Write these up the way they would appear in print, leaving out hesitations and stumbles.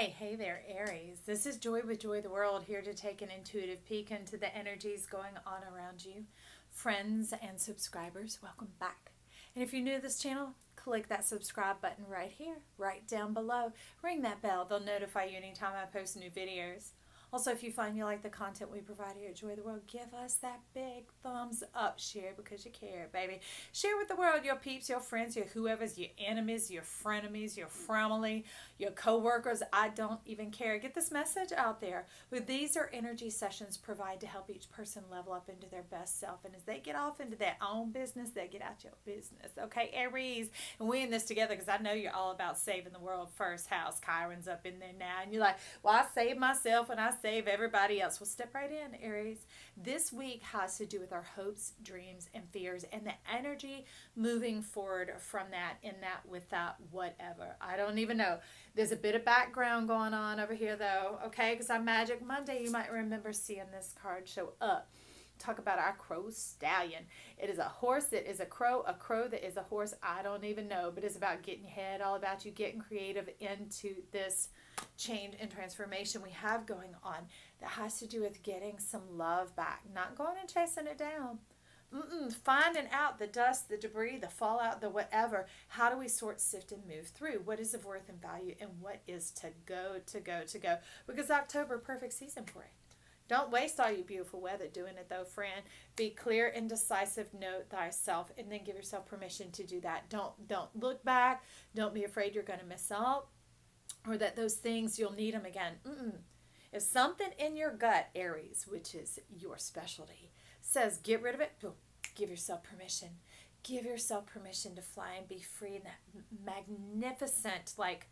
Hey there, Aries. This is Joy with Joy the World, here to take an intuitive peek into the energies going on around you. Friends and subscribers, welcome back. And if you're new to this channel, click that subscribe button right here, right down below. Ring that bell, they'll notify you anytime I post new videos. Also, if you find you like the content we provide here at Joy the World, give us that big thumbs up. Share because you care, baby. Share with the world, your peeps, your friends, your whoever's, your enemies, your frenemies, your family, your co-workers. I don't even care. Get this message out there. But these are energy sessions provide to help each person level up into their best self. And as they get off into their own business, they get out your business. Okay, Aries? And we in this together because I know you're all about saving the world first house. Chiron's up in there now. And you're like, well, I save myself and I save everybody else. Well, step right in, Aries. This week has to do with our hopes, dreams, and fears, and the energy moving forward from that, in that, with that, whatever. I don't even know. There's a bit of background going on over here, though, okay? Because on Magic Monday, you might remember seeing this card show up. Talk about our crow stallion. It is a horse that is a crow that is a horse. I don't even know, but it's about getting your head, all about you getting creative into this change and transformation we have going on that has to do with getting some love back, not going and chasing it down. Finding out the dust, the debris, the fallout, the whatever. How do we sort, sift, and move through? What is of worth and value, and what is to go, to go, to go? Because October, perfect season for it. Don't waste all your beautiful weather doing it, though, friend. Be clear and decisive. Note thyself, and then give yourself permission to do that. Don't look back. Don't be afraid you're going to miss out, or that those things you'll need them again. If something in your gut, Aries, which is your specialty, says get rid of it, give yourself permission. Give yourself permission to fly and be free in that magnificent, like,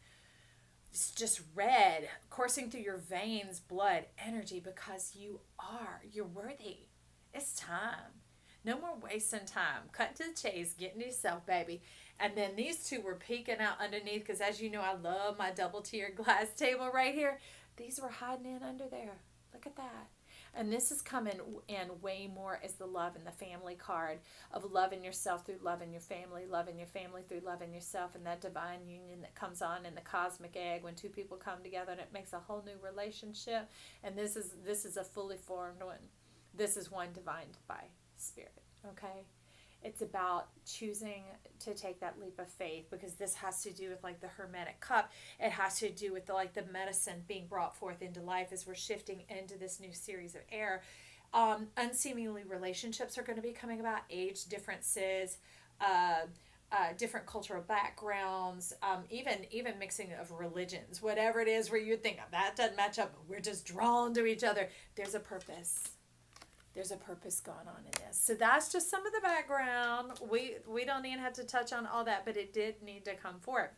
it's just red coursing through your veins, blood, energy, because you're worthy. It's time. No more wasting time. Cut to the chase. Get into yourself, baby. And then these two were peeking out underneath because, as you know, I love my double tier glass table right here. These were hiding in under there. Look at that. And this is coming in way more as the love and the family card of loving yourself through loving your family through loving yourself, and that divine union that comes on in the cosmic egg when two people come together and it makes a whole new relationship. And this is a fully formed one. This is one divined by spirit. Okay? It's about choosing to take that leap of faith, because this has to do with like the hermetic cup. It has to do with the medicine being brought forth into life as we're shifting into this new series of air. Unseemly relationships are going to be coming about, age differences, different cultural backgrounds, even mixing of religions, whatever it is where you think that doesn't match up, but we're just drawn to each other. There's a purpose. There's a purpose going on in this. So that's just some of the background. We don't even have to touch on all that, but it did need to come forth.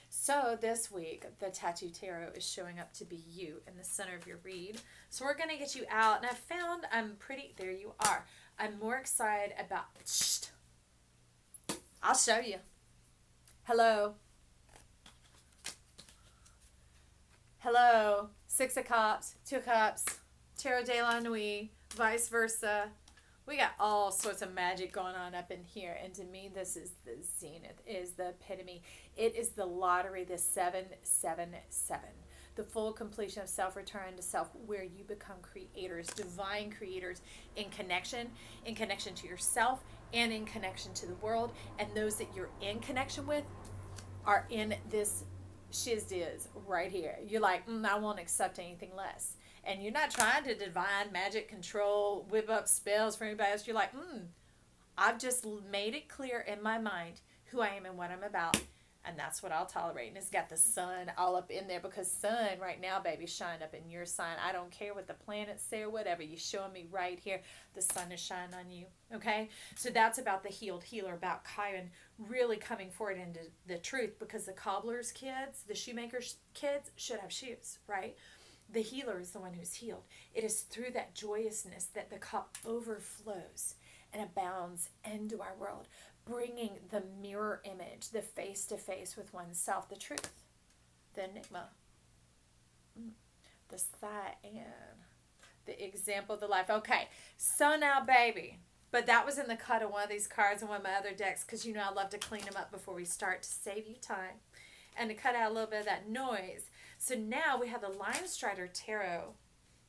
So this week, the Tattoo Tarot is showing up to be you in the center of your read. So we're going to get you out. And I found there you are. I'm more excited about, I'll show you. Hello. Hello. 6 of Cups, 2 of Cups, Tarot de la Nuit, vice versa. We got all sorts of magic going on up in here. And to me, this is the zenith, is the epitome. It is the lottery, the 777. The full completion of self-return to self, where you become creators, divine creators, in connection to yourself, and in connection to the world. And those that you're in connection with are in this shizdiz right here. You're like, I won't accept anything less. And you're not trying to divine magic control, whip up spells for anybody else. You're like, I've just made it clear in my mind who I am and what I'm about. And that's what I'll tolerate. And it's got the sun all up in there, because sun right now, baby, shine up in your sign. I don't care what the planets say or whatever. You're showing me right here. The sun is shining on you. Okay? So that's about the healed healer, about Chiron really coming forward into the truth, because the cobbler's kids, the shoemaker's kids should have shoes, right? The healer is the one who's healed. It is through that joyousness that the cup overflows and abounds into our world, bringing the mirror image, the face-to-face with oneself, the truth, the enigma, the cyan, the example of the life. Okay, so now, baby, but that was in the cut of one of these cards and one of my other decks, because I love to clean them up before we start to save you time and to cut out a little bit of that noise. So now we have the Lion Strider Tarot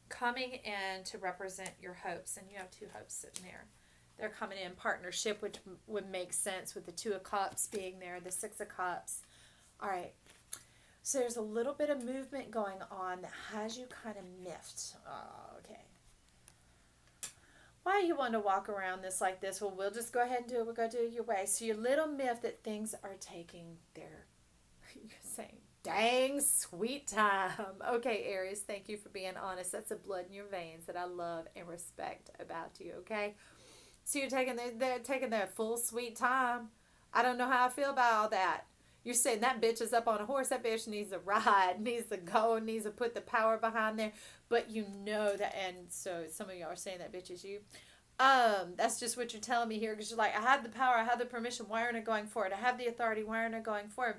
coming in to represent your hopes, and you have two hopes sitting there. They're coming in partnership, which would make sense with the Two of Cups being there, the Six of Cups. All right. So there's a little bit of movement going on that has you kind of miffed. Oh, okay. Why you want to walk around this like this? Well, we'll just go ahead and do it. We're going to do it your way. So you're a little miffed that things are taking their, you're saying, dang sweet time. Okay, Aries, thank you for being honest. That's the blood in your veins that I love and respect about you, okay? So you're they're taking their full sweet time. I don't know how I feel about all that. You're saying that bitch is up on a horse. That bitch needs to ride, needs to go, needs to put the power behind there. But you know that, and so some of y'all are saying that bitch is you. That's just what you're telling me here, because you're like, I have the power, I have the permission. Why aren't I going for it? I have the authority. Why aren't I going for it?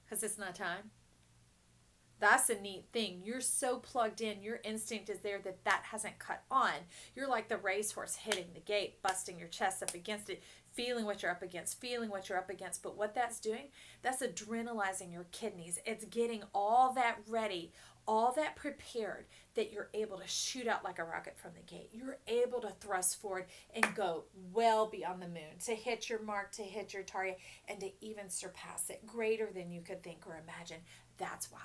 Because it's not time. That's a neat thing. You're so plugged in. Your instinct is there that hasn't cut on. You're like the racehorse hitting the gate, busting your chest up against it, feeling what you're up against, feeling what you're up against. But what that's doing, that's adrenalizing your kidneys. It's getting all that ready, all that prepared, that you're able to shoot out like a rocket from the gate. You're able to thrust forward and go well beyond the moon, to hit your mark, to hit your target, and to even surpass it greater than you could think or imagine. That's why.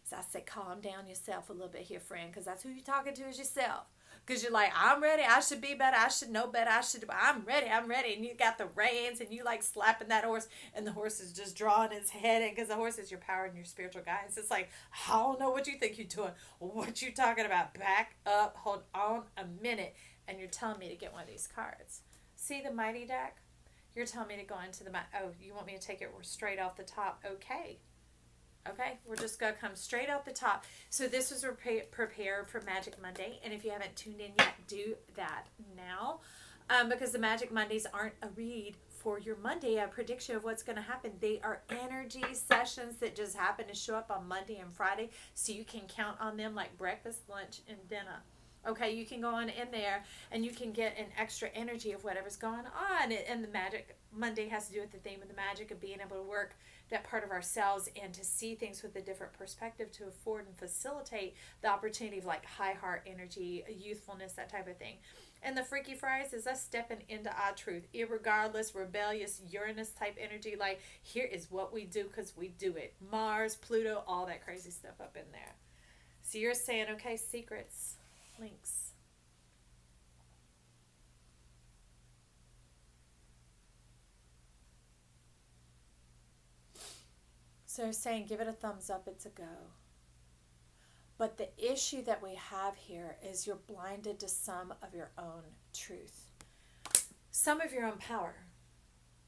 So I said, calm down yourself a little bit here, friend, because that's who you're talking to is yourself. Because you're like, I'm ready. I should be better. I should know better. I'm ready. And you got the reins and you like slapping that horse, and the horse is just drawing its head in, because the horse is your power and your spiritual guidance. It's like, I don't know what you think you're doing. What you talking about? Back up. Hold on a minute. And you're telling me to get one of these cards. See the Mighty deck? You're telling me to go into the, oh, you want me to take it straight off the top? Okay. Okay, we're just going to come straight out the top. So this was prepared for Magic Monday. And if you haven't tuned in yet, do that now. Because the Magic Mondays aren't a read for your Monday, a prediction of what's going to happen. They are energy sessions that just happen to show up on Monday and Friday. So you can count on them like breakfast, lunch, and dinner. Okay, you can go on in there and you can get an extra energy of whatever's going on. And the Magic Monday has to do with the theme of the magic of being able to work that part of ourselves and to see things with a different perspective, to afford and facilitate the opportunity of like high heart energy, youthfulness, that type of thing. And the Freaky Fridays is us stepping into our truth, irregardless, rebellious, Uranus type energy. Like, here is what we do because we do it. Mars, Pluto, all that crazy stuff up in there. So you're saying, okay, secrets, links. So saying, give it a thumbs up, it's a go. But the issue that we have here is you're blinded to some of your own truth, some of your own power.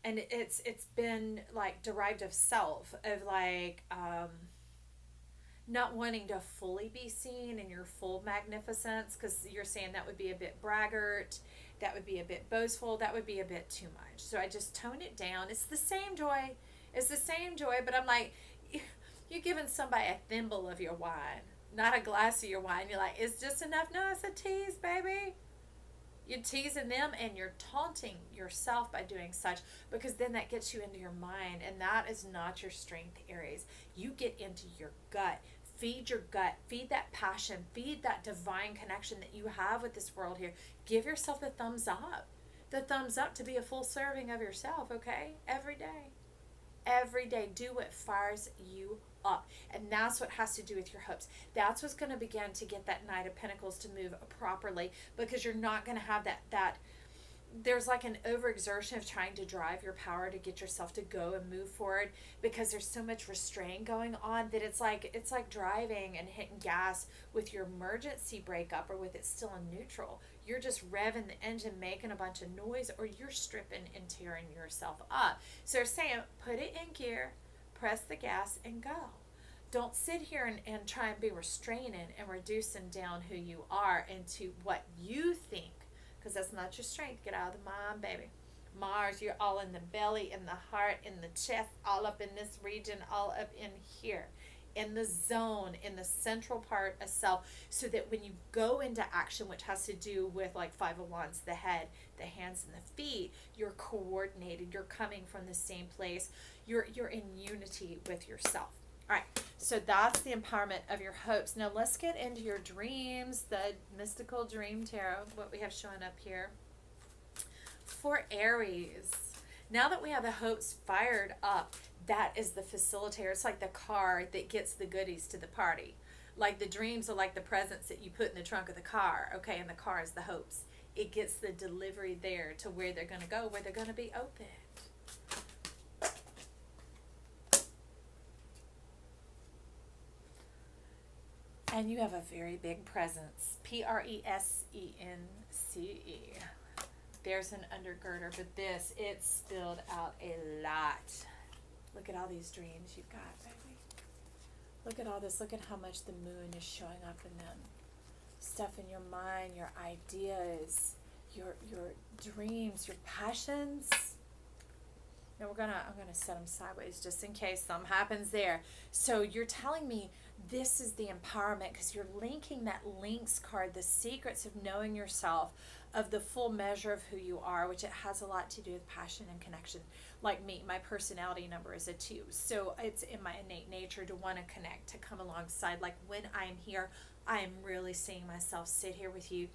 And it's been like derived of self, of like not wanting to fully be seen in your full magnificence, because you're saying that would be a bit braggart, that would be a bit boastful, that would be a bit too much. So I just tone it down. It's the same joy. It's the same joy, but I'm like, you're giving somebody a thimble of your wine, not a glass of your wine. You're like, it's just enough. No, it's a tease, baby. You're teasing them and you're taunting yourself by doing such, because then that gets you into your mind, and that is not your strength, Aries. You get into your gut. Feed your gut. Feed that passion. Feed that divine connection that you have with this world here. Give yourself the thumbs up. The thumbs up to be a full serving of yourself, okay? Every day. Every day, do what fires you up. And that's what has to do with your hopes. That's what's going to begin to get that Knight of Pentacles to move properly, because you're not going to have that there's like an overexertion of trying to drive your power to get yourself to go and move forward, because there's so much restraint going on that it's like driving and hitting gas with your emergency brake up or with it still in neutral. You're just revving the engine, making a bunch of noise, or you're stripping and tearing yourself up. So they're saying, put it in gear, press the gas, and go. Don't sit here and try and be restraining and reducing down who you are into what you think, because that's not your strength. Get out of the mind, baby. Mars, you're all in the belly, in the heart, in the chest, all up in this region, all up in here, in the zone, in the central part of self, so that when you go into action, which has to do with like Five of Wands, the head, the hands, and the feet, you're coordinated. You're coming from the same place. You're in unity with yourself. All right, So that's the empowerment of your hopes. Now let's get into your dreams, the mystical dream tarot, what we have showing up here. For Aries, now that we have the hopes fired up, that is the facilitator. It's like the car that gets the goodies to the party. Like the dreams are like the presents that you put in the trunk of the car, okay, and the car is the hopes. It gets the delivery there to where they're going to go, where they're going to be opened. And you have a very big presence. Presence. There's an undergirder, but this, it's spilled out a lot. Look at all these dreams you've got, baby. Look at all this. Look at how much the moon is showing up in them. Stuff in your mind, your ideas, your dreams, your passions. Now I'm gonna set them sideways just in case something happens there. So you're telling me this is the empowerment because you're linking that links card, the secrets of knowing yourself, of the full measure of who you are, which it has a lot to do with passion and connection. Like me, my personality number is a 2. So it's in my innate nature to want to connect, to come alongside. Like when I'm here, I am really seeing myself sit here with you,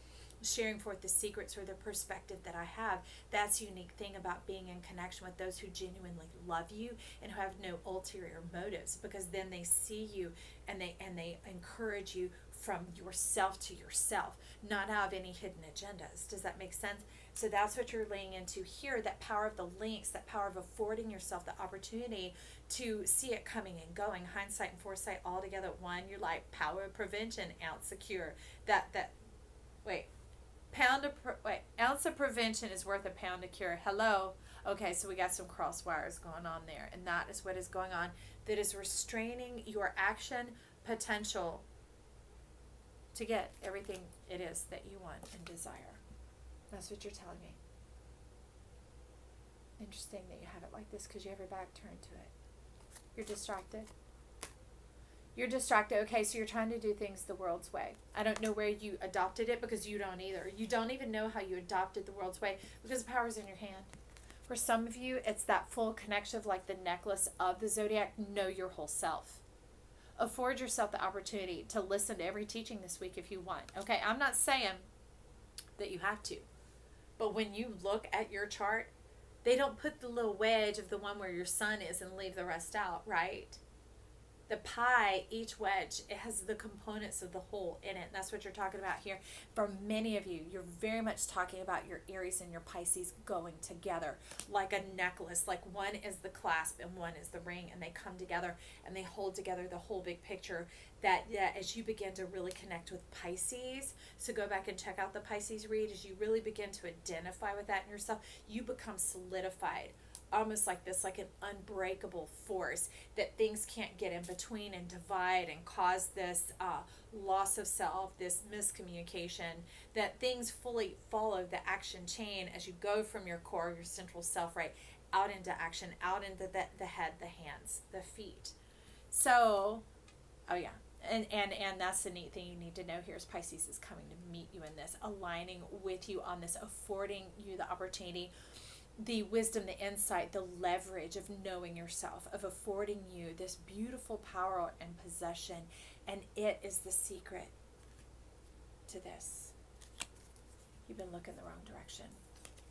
sharing forth the secrets or the perspective that I have. That's the unique thing about being in connection with those who genuinely love you and who have no ulterior motives, because then they see you and they encourage you from yourself to yourself, not out of any hidden agendas. Does that make sense? So that's what you're laying into here, that power of the links, that power of affording yourself the opportunity to see it coming and going. Hindsight and foresight all together at one. You're like power of prevention, ounce of cure. Ounce of prevention is worth a pound of cure. Hello. Okay, so we got some cross wires going on there, and that is what is going on, that is restraining your action potential to get everything it is that you want and desire. That's what you're telling me. Interesting that you have it like this because you have your back turned to it. You're distracted. You're distracted. Okay, so you're trying to do things the world's way. I don't know where you adopted it because you don't either. You don't even know how you adopted the world's way because the power's in your hand. For some of you, it's that full connection of like the necklace of the zodiac. Know your whole self. Afford yourself the opportunity to listen to every teaching this week if you want. Okay, I'm not saying that you have to. But when you look at your chart, they don't put the little wedge of the one where your sun is and leave the rest out, right? The pie, each wedge, it has the components of the whole in it. And that's what you're talking about here. For many of you, you're very much talking about your Aries and your Pisces going together like a necklace. Like one is the clasp and one is the ring, and they come together and they hold together the whole big picture. That as you begin to really connect with Pisces, so go back and check out the Pisces read, as you really begin to identify with that in yourself, you become solidified. Almost like this, like an unbreakable force that things can't get in between and divide and cause this loss of self, this miscommunication, that things fully follow the action chain as you go from your core, your central self, right, out into action, out into the head, the hands, the feet. So, oh yeah. And that's the neat thing you need to know here is Pisces is coming to meet you in this, aligning with you on this, affording you the opportunity, the wisdom, the insight, the leverage of knowing yourself, of affording you this beautiful power and possession. And it is the secret to this. You've been looking the wrong direction.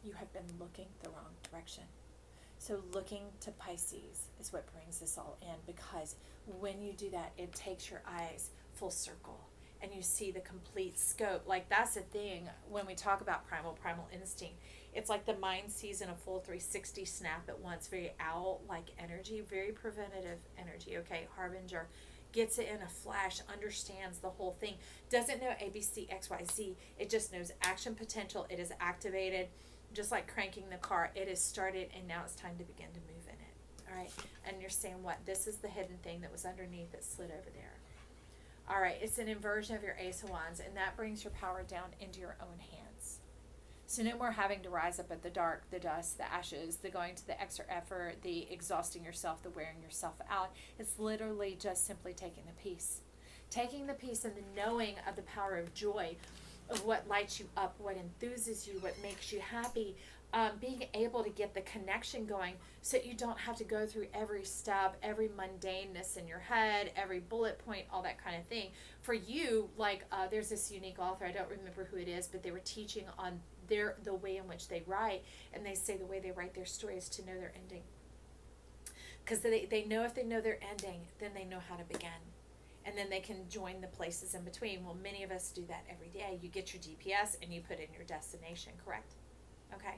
You have been looking the wrong direction. So looking to Pisces is what brings this all in, because when you do that, it takes your eyes full circle and you see the complete scope. Like that's the thing when we talk about primal instinct. It's like the mind sees in a full 360 snap at once, very owl-like energy, very preventative energy, okay? Harbinger gets it in a flash, understands the whole thing, doesn't know A, B, C, X, Y, Z. It just knows action potential. It is activated, just like cranking the car. It is started, and now it's time to begin to move in it, all right? And you're saying, what? This is the hidden thing that was underneath that slid over there. All right, it's an inversion of your Ace of Wands, and that brings your power down into your own hands. So no more having to rise up at the dark, the dust, the ashes, the going to the extra effort, the exhausting yourself, the wearing yourself out. It's literally just simply taking the peace. Taking the peace and the knowing of the power of joy, of what lights you up, what enthuses you, what makes you happy, being able to get the connection going so you don't have to go through every step, every mundaneness in your head, every bullet point, all that kind of thing. For you, like there's this unique author, I don't remember who it is, but they were teaching on the way in which they write, and they say the way they write their story is to know their ending. Because they know if they know their ending, then they know how to begin. And then they can join the places in between. Well, many of us do that every day. You get your GPS and you put in your destination, correct? Okay.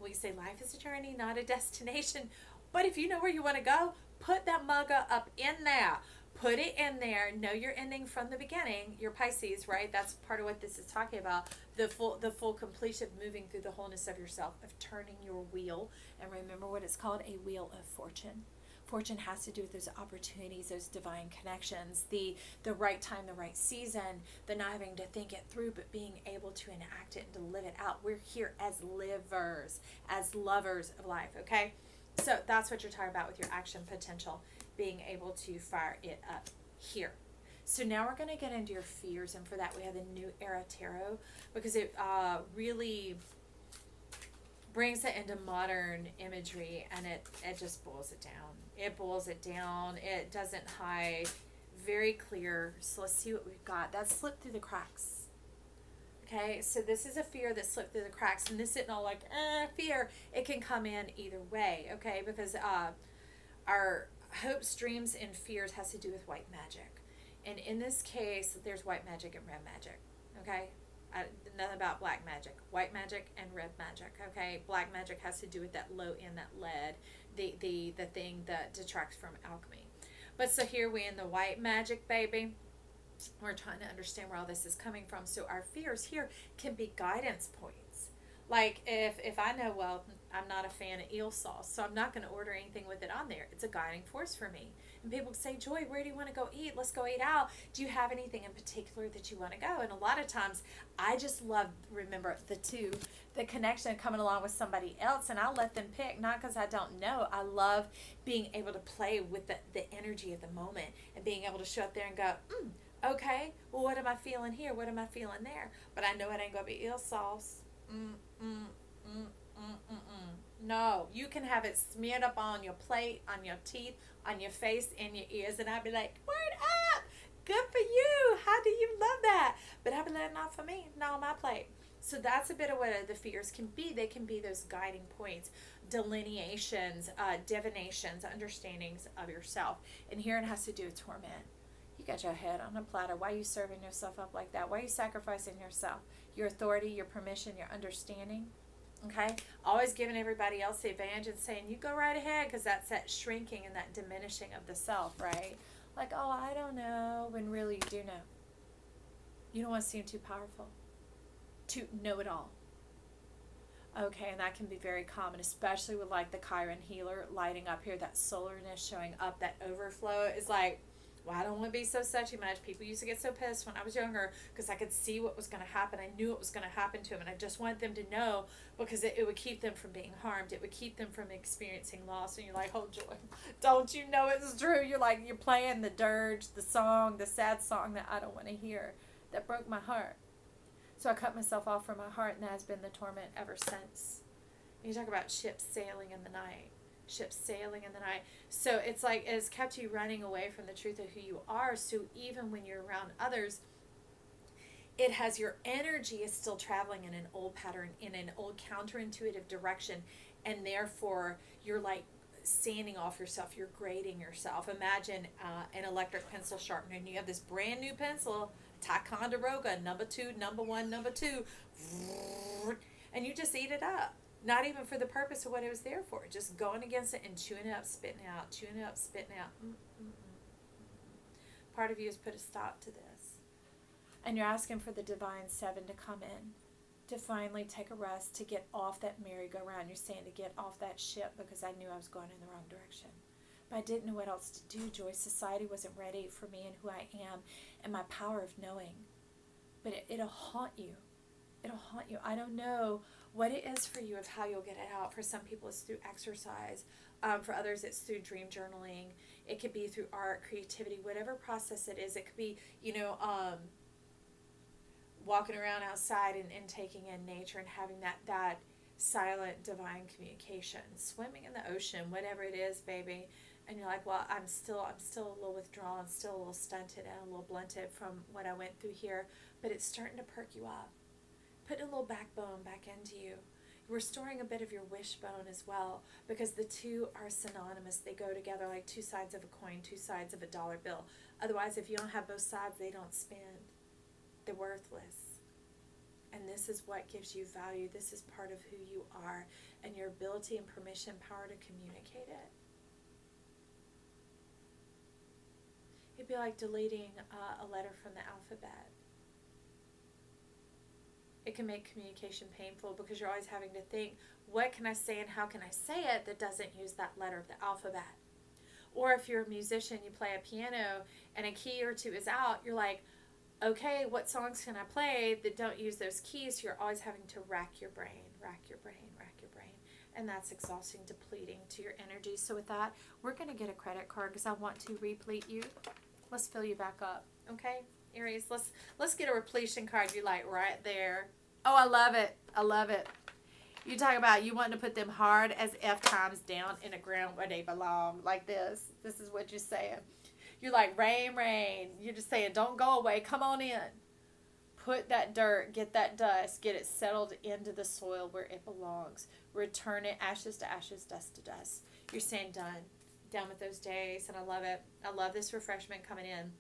We say life is a journey, not a destination. But if you know where you want to go, put that mugga up in there. Put it in there. Know your ending from the beginning. Your Pisces, right? That's part of what this is talking about. The full completion of moving through the wholeness of yourself, of turning your wheel. And remember what it's called, a wheel of fortune. Fortune has to do with those opportunities, those divine connections, the right time, the right season, the not having to think it through, but being able to enact it and to live it out. We're here as livers, as lovers of life, okay? So that's what you're talking about with your action potential, being able to fire it up here. So now we're going to get into your fears, and for that we have the New Era Tarot, because it really brings it into modern imagery, and it just boils it down. It boils it down. It doesn't hide. Very clear. So let's see what we've got. That slipped through the cracks. Okay, so this is a fear that slipped through the cracks, and this isn't all like fear. It can come in either way, okay, because our hopes, dreams, and fears has to do with white magic. And in this case, there's white magic and red magic, okay? Nothing about black magic. White magic and red magic, okay? Black magic has to do with that low end, that lead, the thing that detracts from alchemy. But so here we in the white magic, baby. We're trying to understand where all this is coming from. So our fears here can be guidance points. Like if I know, well, I'm not a fan of eel sauce, so I'm not going to order anything with it on there. It's a guiding force for me. And people say, Joy, where do you want to go eat? Let's go eat out. Do you have anything in particular that you want to go? And a lot of times I just love, remember, the connection coming along with somebody else, and I'll let them pick, not because I don't know. I love being able to play with the energy of the moment and being able to show up there and go, okay, well, what am I feeling here? What am I feeling there? But I know it ain't going to be eel sauce. No, you can have it smeared up on your plate, on your teeth, on your face, and your ears, and I'd be like, word up, good for you, how do you love that? But I'd be like, not for me, not on my plate. So that's a bit of what the fears can be. They can be those guiding points, delineations, divinations, understandings of yourself. And here it has to do with torment. You got your head on a platter. Why are you serving yourself up like that? Why are you sacrificing yourself? Your authority, your permission, your understanding. Okay? Always giving everybody else the advantage and saying, you go right ahead, because that's that shrinking and that diminishing of the self, right? Like, oh, I don't know, when really you do know. You don't want to seem too powerful, to know it all. Okay, and that can be very common, especially with like the Chiron healer lighting up here, that solarness showing up, that overflow is like, well, I don't want to be so suchy much. People used to get so pissed when I was younger because I could see what was going to happen. I knew what was going to happen to them, and I just wanted them to know, because it would keep them from being harmed. It would keep them from experiencing loss. And you're like, oh, Joy, don't you know it's true? You're like, you're playing the dirge, the song, the sad song that I don't want to hear, that broke my heart. So I cut myself off from my heart, and that has been the torment ever since. You talk about ships sailing in the night. Ships sailing in the night. So it's like it has kept you running away from the truth of who you are. So even when you're around others, it has, your energy is still traveling in an old pattern, in an old counterintuitive direction, and therefore you're like sanding off yourself, you're grading yourself. Imagine an electric pencil sharpener, and you have this brand new pencil, Ticonderoga, number 2, number 1, number 2, and you just eat it up. Not even for the purpose of what it was there for. Just going against it and chewing it up, spitting it out, chewing it up, spitting it out. Part of you has put a stop to this. And you're asking for the Divine Seven to come in, to finally take a rest, to get off that merry-go-round. You're saying to get off that ship, because I knew I was going in the wrong direction. But I didn't know what else to do, Joy. Society wasn't ready for me and who I am and my power of knowing. But it'll haunt you. It'll haunt you. I don't know what it is for you of how you'll get it out. For some people, it's through exercise. For others, it's through dream journaling. It could be through art, creativity, whatever process it is. It could be, walking around outside and taking in nature and having that silent divine communication, swimming in the ocean, whatever it is, baby. And you're like, well, I'm still a little withdrawn, still a little stunted and a little blunted from what I went through here, but it's starting to perk you up. Put a little backbone back into you. Restoring a bit of your wishbone as well, because the two are synonymous. They go together like two sides of a coin, two sides of a dollar bill. Otherwise, if you don't have both sides, they don't spin. They're worthless. And this is what gives you value. This is part of who you are and your ability and permission, power to communicate it. It'd be like deleting a letter from the alphabet. It can make communication painful because you're always having to think, what can I say and how can I say it that doesn't use that letter of the alphabet? Or if you're a musician, you play a piano and a key or two is out, you're like, okay, what songs can I play that don't use those keys? So you're always having to rack your brain. And that's exhausting, depleting to your energy. So with that, we're going to get a credit card because I want to replete you. Let's fill you back up. Okay, Aries, let's get a repletion card you like right there. Oh, I love it. I love it. You talk about you wanting to put them hard as F times down in the ground where they belong, like this. This is what you're saying. You're like, rain, rain. You're just saying, don't go away. Come on in. Put that dirt, get that dust, get it settled into the soil where it belongs. Return it, ashes to ashes, dust to dust. You're saying done. Done with those days, and I love it. I love this refreshment coming in.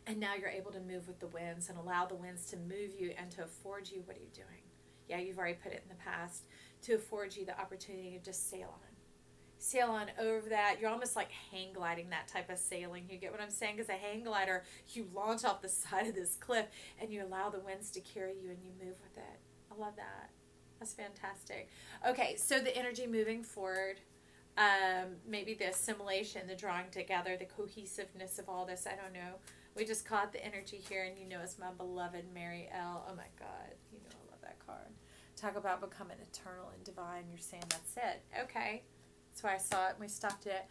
And now you're able to move with the winds and allow the winds to move you and to afford you, what are you doing? Yeah, you've already put it in the past, to afford you the opportunity to just sail on. Sail on over that. You're almost like hang gliding, that type of sailing. You get what I'm saying? Because a hang glider, you launch off the side of this cliff and you allow the winds to carry you and you move with it. I love that. That's fantastic. Okay, so the energy moving forward, maybe the assimilation, the drawing together, the cohesiveness of all this, I don't know. We just caught the energy here, and you know it's my beloved Mary L. Oh my God, you know I love that card. Talk about becoming eternal and divine. You're saying that's it. Okay. That's why I saw it and we stopped it.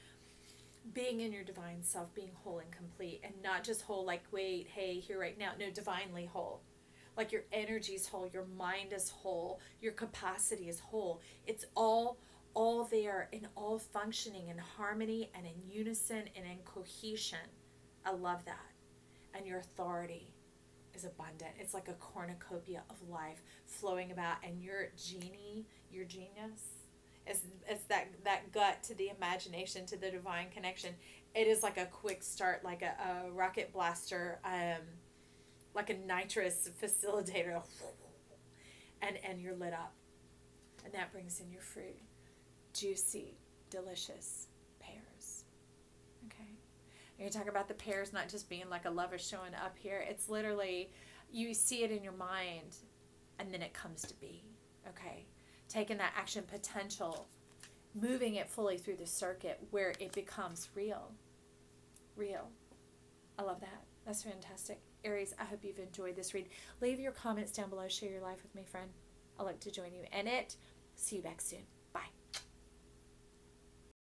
Being in your divine self, being whole and complete, and not just whole like, wait, hey, here right now. No, divinely whole. Like your energy is whole, your mind is whole, your capacity is whole. It's all there and all functioning in harmony and in unison and in cohesion. I love that. And your authority is abundant. It's like a cornucopia of life flowing about, and your genie, your genius, it's that gut to the imagination, to the divine connection. It is like a quick start, like a rocket blaster, like a nitrous facilitator, and you're lit up. And that brings in your fruit. Juicy, delicious pears. Okay. And you talk about the pears not just being like a lover showing up here. It's literally, you see it in your mind, and then it comes to be. Okay. Taking that action potential, moving it fully through the circuit where it becomes real. Real. I love that. That's fantastic. Aries, I hope you've enjoyed this read. Leave your comments down below. Share your life with me, friend. I'd like to join you in it. See you back soon.